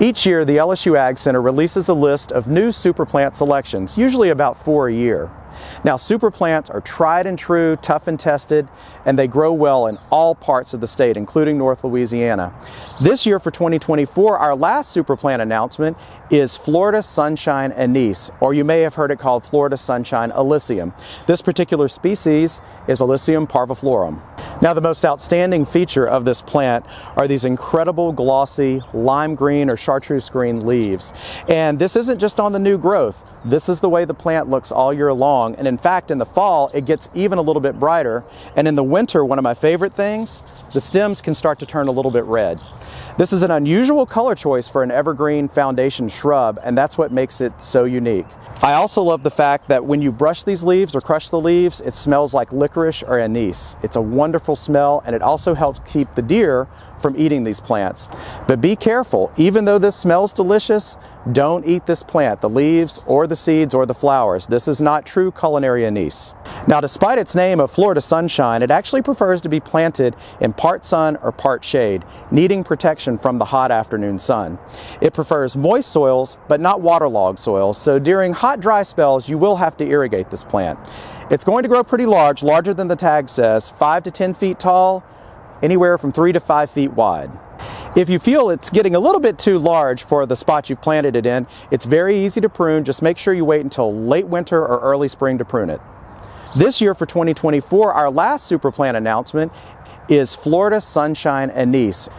Each year, the LSU AgCenter releases a list of new super plant selections, usually about 4 a year. Now, super plants are tried and true, tough and tested, and they grow well in all parts of the state, including North Louisiana. This year for 2024, our last super plant announcement is Florida Sunshine Anise, or you may have heard it called Florida Sunshine Alyssum. This particular species is Alyssum parviflorum. Now, the most outstanding feature of this plant are these incredible glossy lime green or chartreuse green leaves. And this isn't just on the new growth. This is the way the plant looks all year long. And in fact, in the fall, it gets even a little bit brighter. And in the winter, one of my favorite things, the stems can start to turn a little bit red. This is an unusual color choice for an evergreen foundation shrub, and that's what makes it so unique. I also love the fact that when you brush these leaves or crush the leaves, it smells like licorice or anise. It's a wonderful smell, and it also helps keep the deer from eating these plants. But be careful, even though this smells delicious, don't eat this plant, the leaves or the seeds or the flowers. This is not true culinary anise. Now, despite its name of Florida Sunshine, it actually prefers to be planted in part sun or part shade, needing protection from the hot afternoon sun. It prefers moist soils, but not waterlogged soils, so during hot, dry spells, you will have to irrigate this plant. It's going to grow pretty large, larger than the tag says, 5 to 10 feet tall, anywhere from 3 to 5 feet wide. If you feel it's getting a little bit too large for the spot you've planted it in, it's very easy to prune. Just make sure you wait until late winter or early spring to prune it. This year for 2024, our last super plant announcement is Florida Sunshine Anise.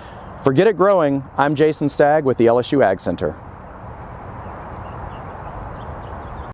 For Get It Growing, I'm Jason Stagg with the LSU AgCenter.